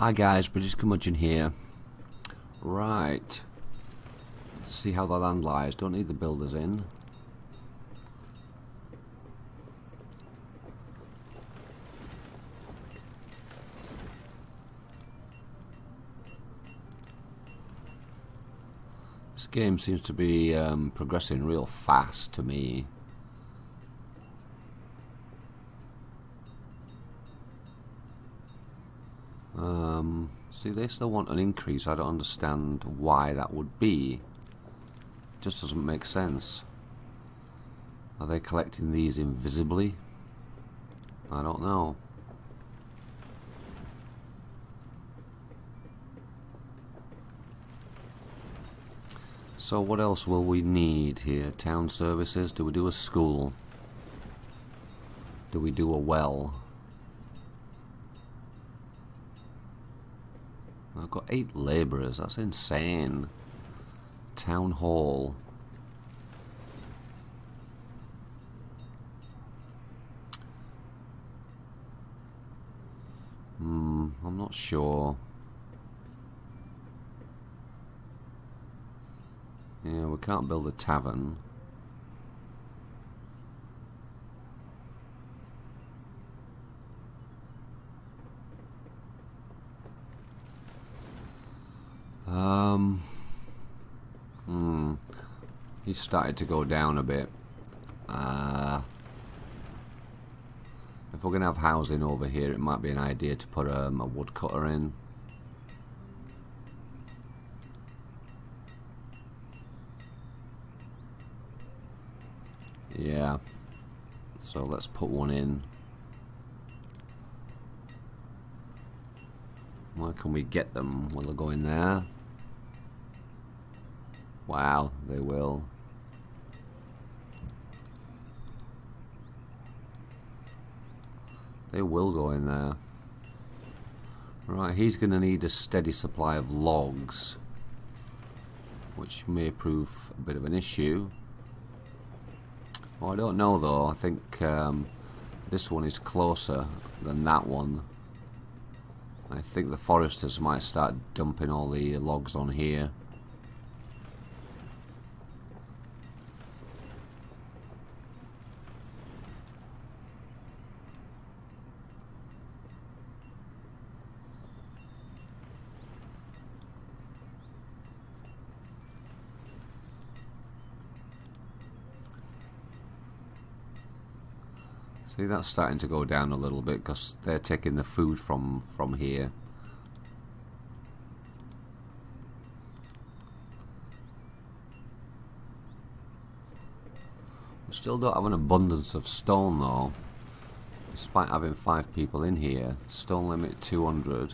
Hi guys, British Curmudgeon here. Right. Let's see how the land lies. Don't need the builders in. This game seems to be progressing real fast to me. See, they still want an increase. I don't understand why that would be. Just doesn't make sense. Are they collecting these invisibly? I don't know. So what else will we need here? Town services? Do we do a school? Do we do a well? I've got 8 labourers, that's insane. Town hall. I'm not sure. Yeah, we can't build a tavern. He started to go down a bit. If we're going to have housing over here, it might be an idea to put a woodcutter in. Yeah. So let's put one in. Where can we get them? Will they go in there? Wow, they will. They will go in there. Right, he's going to need a steady supply of logs, which may prove a bit of an issue. Well, I don't know though. I think this one is closer than that one. I think the foresters might start dumping all the logs on here. See, that's starting to go down a little bit because they're taking the food from here. We still don't have an abundance of stone though, despite having 5 people in here. Stone limit 200.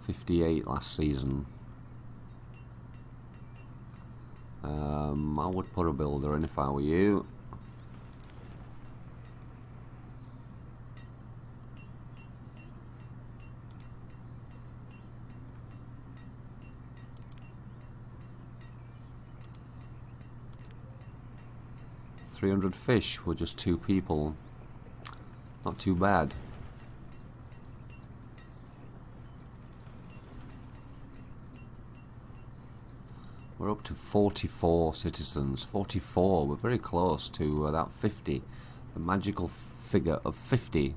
58 last season. I would put a builder in if I were you. $300 fish with just 2 people. Not too bad. We're up to 44 citizens. 44. We're very close to that 50. The magical figure of 50.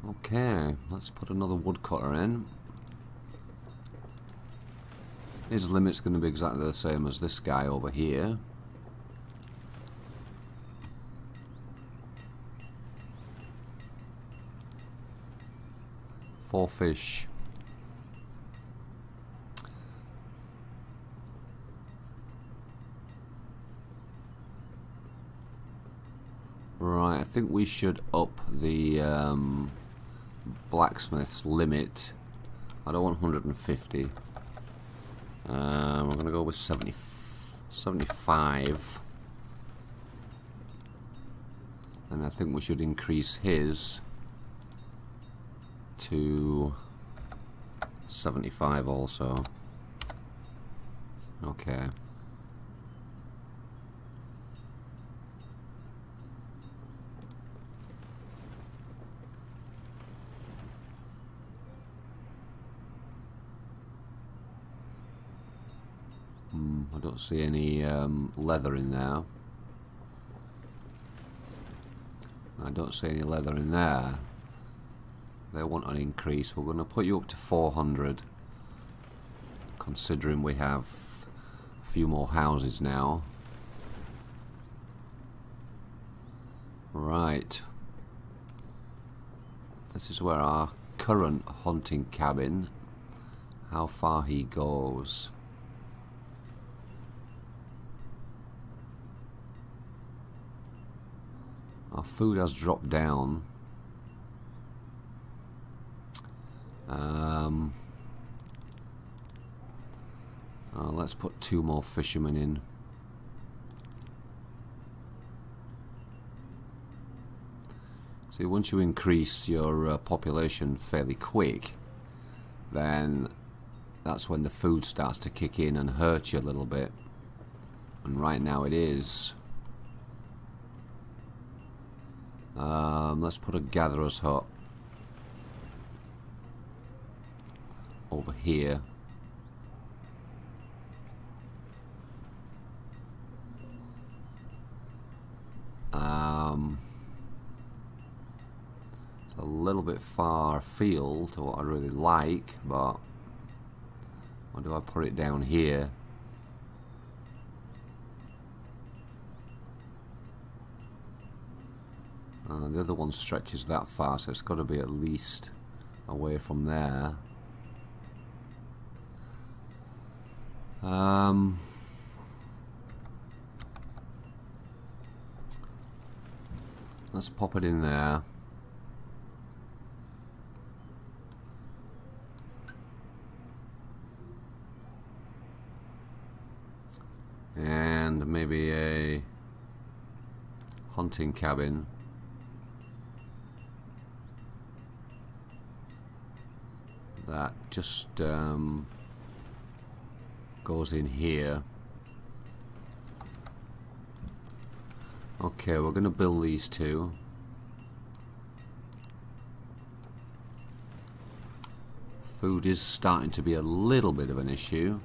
Okay, let's put another woodcutter in. His limit's going to be exactly the same as this guy over here. Four fish. Right, I think we should up the blacksmith's limit. I don't want 150. We're going to go with 75. And I think we should increase his to 75 also. Okay. I don't see any leather in there. I don't see any leather in there. They want an increase. We're going to put you up to 400, considering we have a few more houses now. Right. This is where our current hunting cabin, how far he goes. Our food has dropped down. Let's put 2 more fishermen in. See, once you increase your population fairly quick, then that's when the food starts to kick in and hurt you a little bit. And right now it is. Let's put a gatherer's hut over here. It's a little bit far afield to what I really like, but or do I put it down here? The other one stretches that far, so it's got to be at least away from there. Let's pop it in there. And maybe a hunting cabin. That just goes in here. Okay, we're going to build these 2. Food is starting to be a little bit of an issue.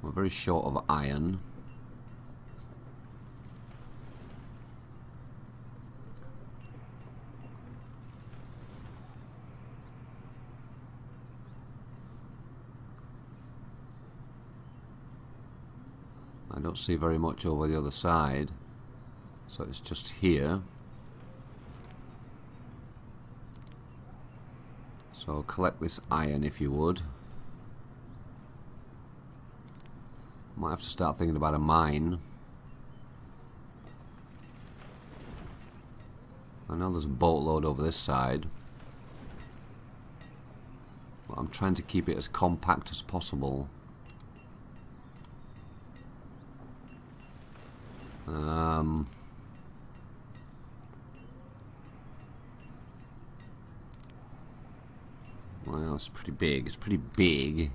We're very short of iron. I don't see very much over the other side, so it's just here. So collect this iron if you would. Might have to start thinking about a mine. I know there's a boatload over this side, but I'm trying to keep it as compact as possible. Well, it's pretty big. It's pretty big.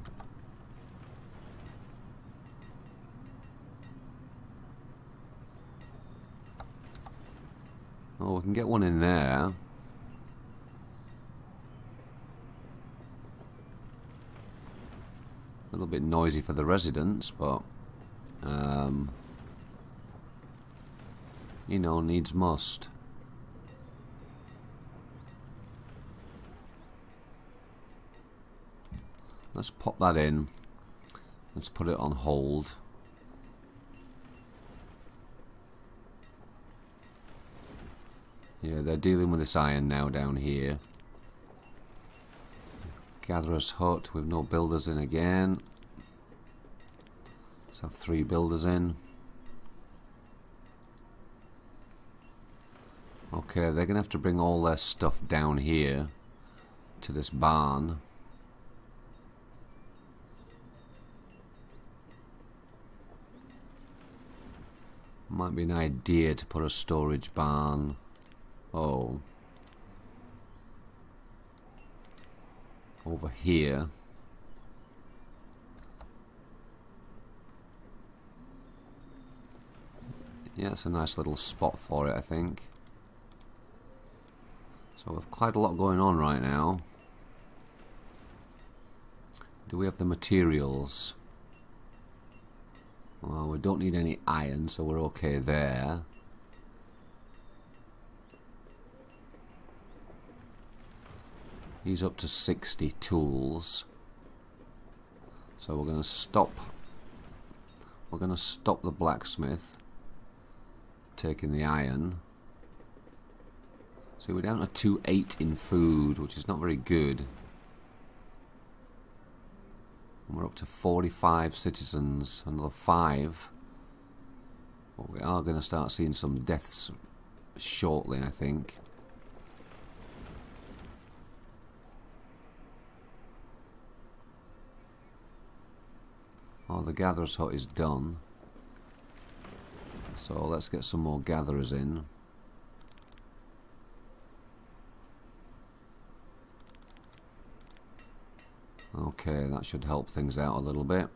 Oh, we can get one in there. A little bit noisy for the residents, but you know, needs must. Let's pop that in. Let's put it on hold. Yeah, they're dealing with this iron now down here. Gatherer's hut with no builders in again. Let's have 3 builders in. Okay, they're going to have to bring all their stuff down here to this barn. Might be an idea to put a storage barn. Oh. Over here. Yeah, it's a nice little spot for it, I think. So we've quite a lot going on right now. Do we have the materials? Well, we don't need any iron, so we're okay there. He's up to 60 tools. So we're going to stop. We're going to stop the blacksmith taking the iron. So we're down to 2.8 in food, which is not very good. And we're up to 45 citizens, another 5. But we are going to start seeing some deaths shortly, I think. Oh, the gatherer's hut is done. So let's get some more gatherers in. Okay, that should help things out a little bit.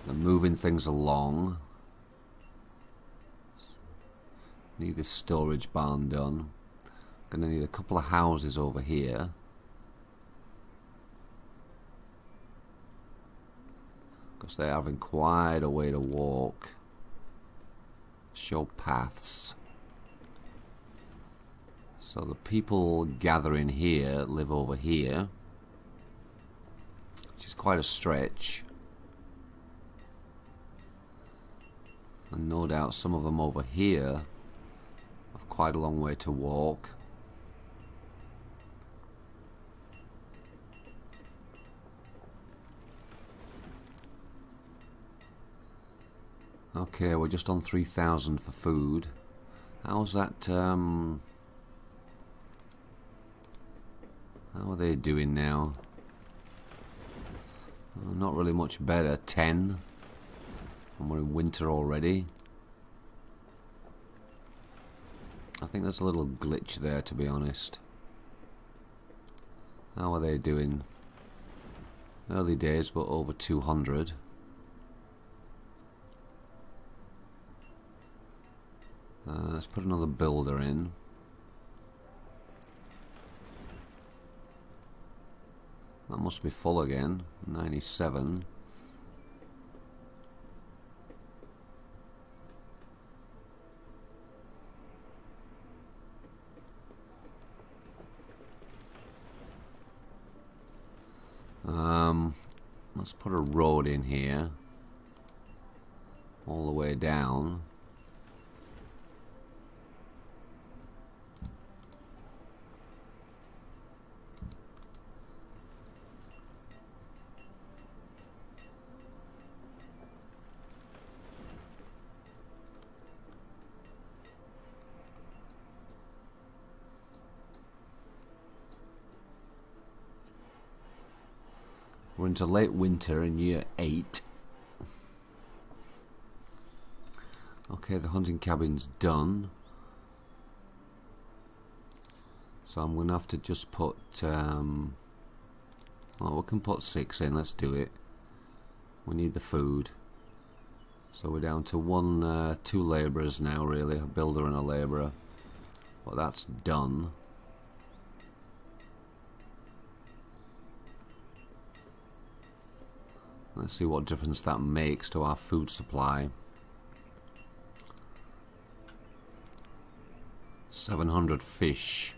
They're moving things along. Need this storage barn done. Gonna need a couple of houses over here. Because they're having quite a way to walk. Show paths. So the people gathering here live over here, which is quite a stretch. And no doubt some of them over here have quite a long way to walk. Okay, we're just on 3,000 for food. How's that, how are they doing now? Not really much better. 10. And we're in winter already. I think there's a little glitch there, to be honest. How are they doing? Early days, but over 200. Let's put another builder in. That must be full again. 97. Let's put a road in here. All the way down. We're into late winter in year 8. Okay, the hunting cabin's done. So I'm going to have to just put... well, we can put 6 in, let's do it. We need the food. So we're down to 2 labourers now, really. A builder and a labourer. But that's done. Let's see what difference that makes to our food supply. 700 fish.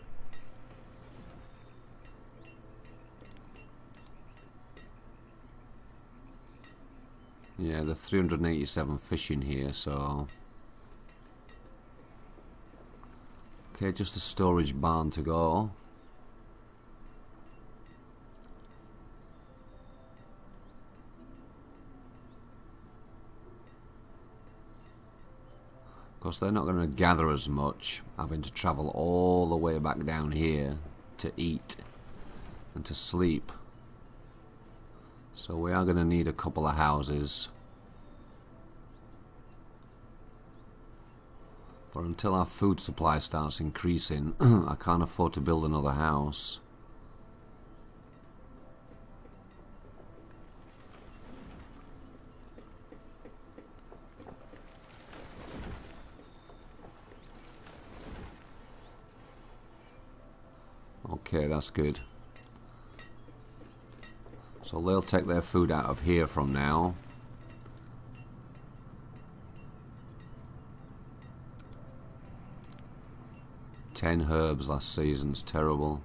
Yeah, the 387 fish in here, so... Okay, just a storage barn to go. Of course, they're not going to gather as much, having to travel all the way back down here to eat and to sleep. So we are going to need a couple of houses. But until our food supply starts increasing, I can't afford to build another house. Okay, that's good. So they'll take their food out of here from now. $10 herbs last season's terrible.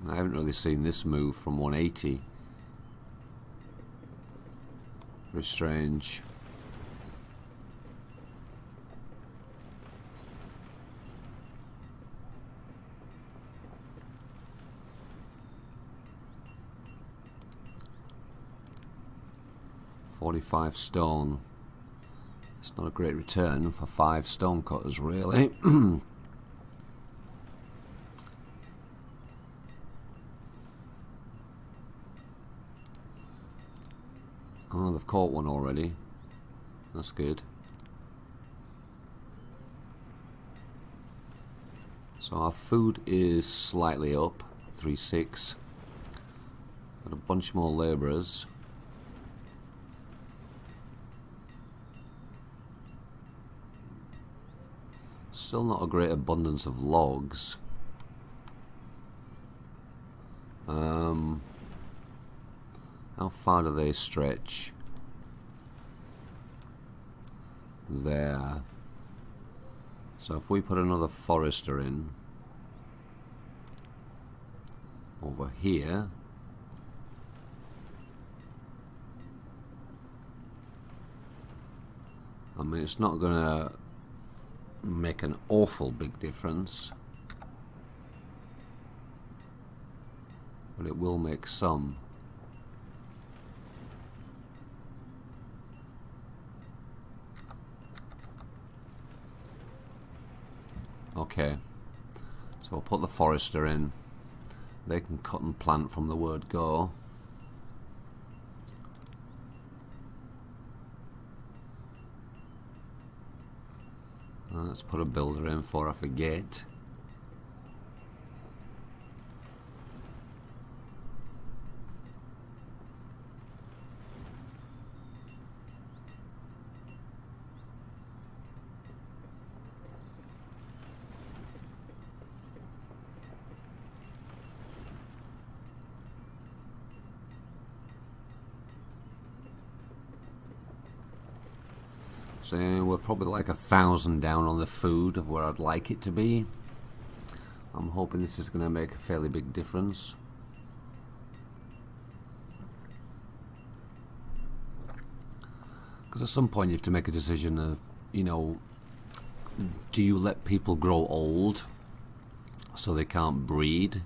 I haven't really seen this move from 180. Very strange. $45 stone. It's not a great return for 5 stone cutters, really. Oh, they've caught one already. That's good. So our food is slightly up, 3.6. Got a bunch more labourers. Still not a great abundance of logs. How far do they stretch? There. So if we put another forester in over here, I mean, it's not gonna make an awful big difference, but it will make some. Okay, so we'll put the forester in. They can cut and plant from the word go. Let's put a builder in before I forget. So we're probably like 1,000 down on the food of where I'd like it to be. I'm hoping this is going to make a fairly big difference. Because at some point you have to make a decision of, you know, do you let people grow old so they can't breed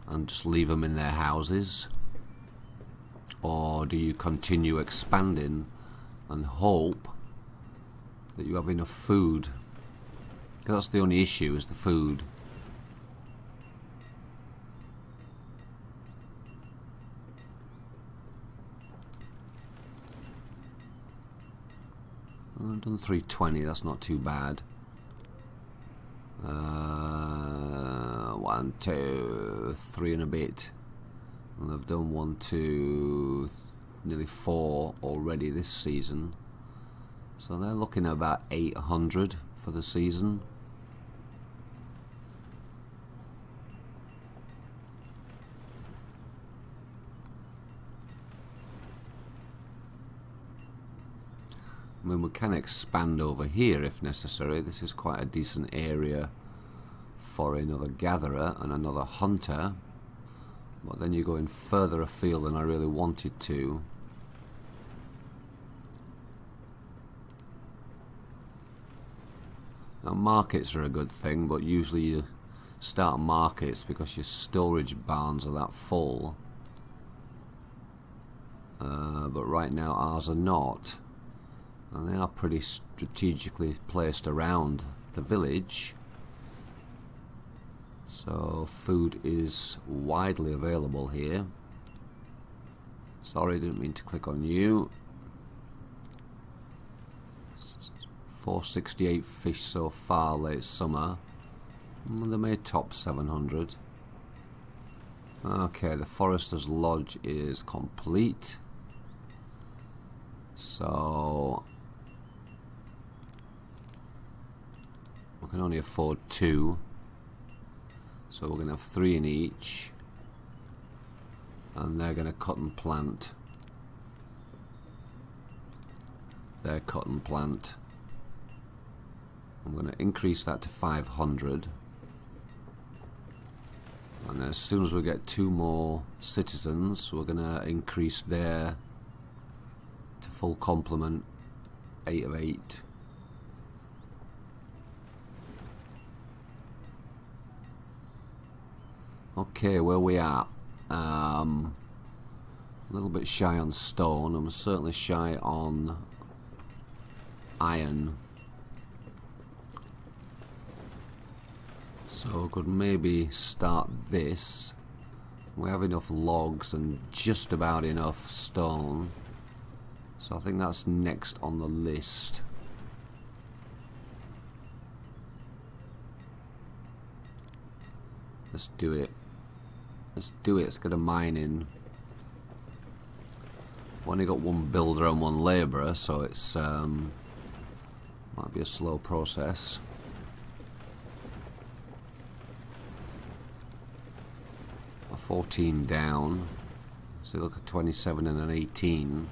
and just leave them in their houses? Or do you continue expanding and hope that you have enough food? Because that's the only issue, is the food. I've done 320, that's not too bad. 1, 2, 3 and a bit. And I've done 1, 2, nearly 4 already this season. So they're looking at about 800 for the season. I mean, we can expand over here if necessary. This is quite a decent area for another gatherer and another hunter. But then you're going further afield than I really wanted to. Now, markets are a good thing, but usually you start markets because your storage barns are that full. But right now ours are not. And they are pretty strategically placed around the village. So food is widely available here. Sorry, didn't mean to click on you. 468 fish so far late summer. They may top 700. Okay, the Forester's Lodge is complete. So we can only afford 2. So we're going to have 3 in each. and they're going to cut and plant. Their cut and plant. I'm going to increase that to 500, and as soon as we get 2 more citizens, we're going to increase their to full complement, 8 of 8. Okay, where we at? A little bit shy on stone. I'm certainly shy on iron. So I could maybe start this. We have enough logs and just about enough stone. So I think that's next on the list. Let's do it. Let's do it. Let's get a mine in. We've only got 1 builder and 1 labourer, so it's might be a slow process. A 14 down. So look at 27 and an 18.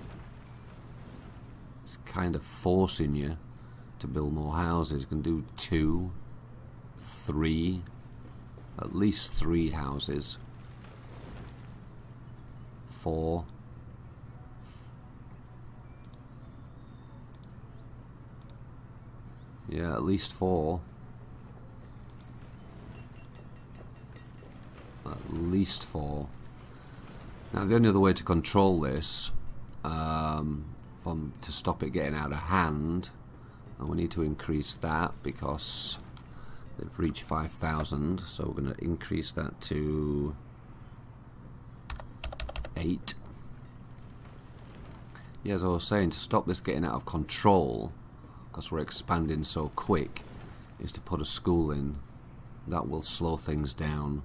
It's kind of forcing you to build more houses. You can do 2, 3, at least 3 houses. 4. Yeah, at least 4. At least 4. Now the only other way to control this, to stop it getting out of hand, and we need to increase that because they've reached 5,000, so we're going to increase that to 8. Yeah, as I was saying, to stop this getting out of control, because we're expanding so quick, is to put a school in. That will slow things down.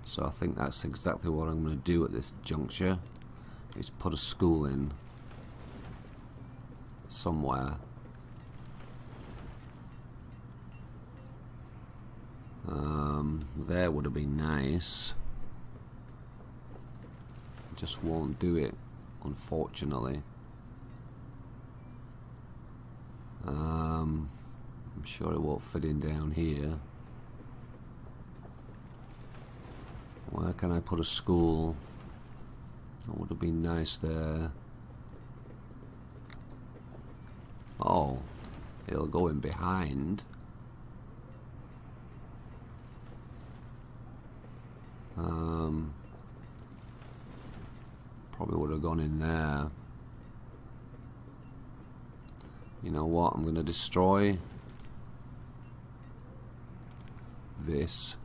So I think that's exactly what I'm going to do at this juncture, is put a school in somewhere. There would have been nice. Just won't do it, unfortunately. I'm sure it won't fit in down here. Where can I put a school? That would have been nice there. Oh, it'll go in behind. Probably would have gone in there. You know what? I'm going to destroy this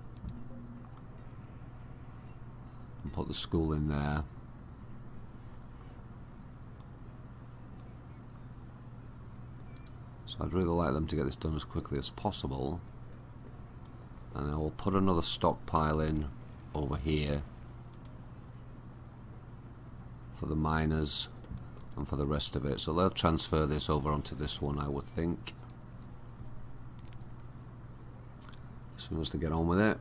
and put the school in there. So I'd really like them to get this done as quickly as possible. And I will put another stockpile in over here for the miners and for the rest of it. So they'll transfer this over onto this one, I would think, as soon as they get on with it.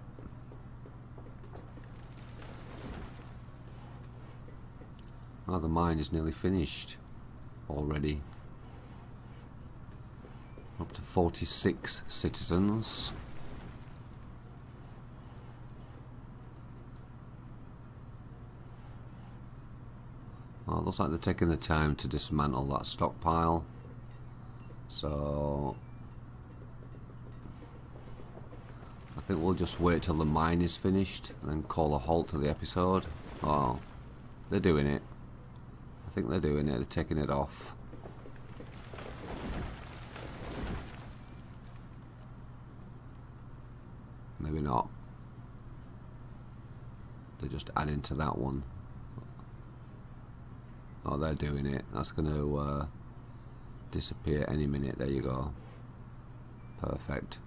Oh, the mine is nearly finished already. Up to 46 citizens. Oh, it looks like they're taking the time to dismantle that stockpile. So I think we'll just wait till the mine is finished and then call a halt to the episode. Oh, they're doing it. I think they're doing it. They're taking it off. Maybe not. They're just adding to that one. Oh, they're doing it. That's going to disappear any minute. There you go. Perfect.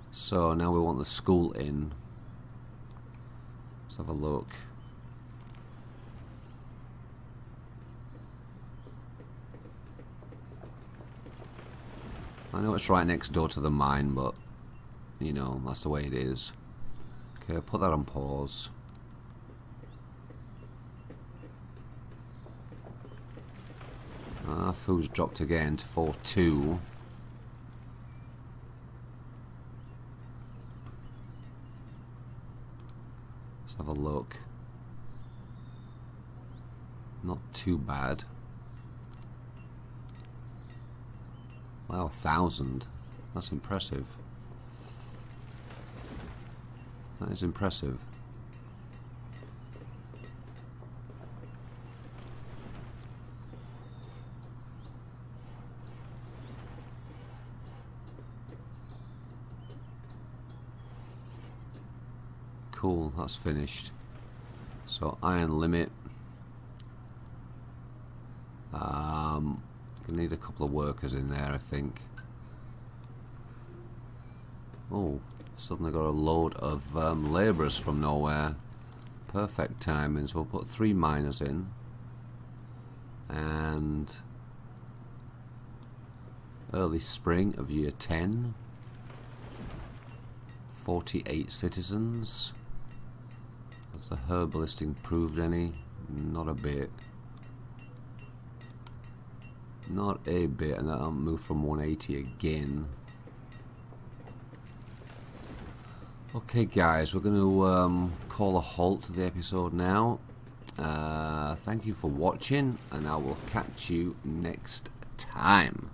So now we want the school in. Let's have a look. I know it's right next door to the mine, but you know, that's the way it is. Okay, I'll put that on pause. Food's dropped again to 4.2. Let's have a look. Not too bad. Wow, 1,000. That's impressive. That is impressive. Cool, that's finished. So iron limit. Gonna need a couple of workers in there, I think. Oh, suddenly got a load of labourers from nowhere. Perfect timing. So we'll put 3 miners in, and early spring of year 10. 48 citizens. Has the herbalist improved any? Not a bit. Not a bit, and that'll move from 180 again. Okay guys, we're going to call a halt to the episode now. Thank you for watching, and I will catch you next time.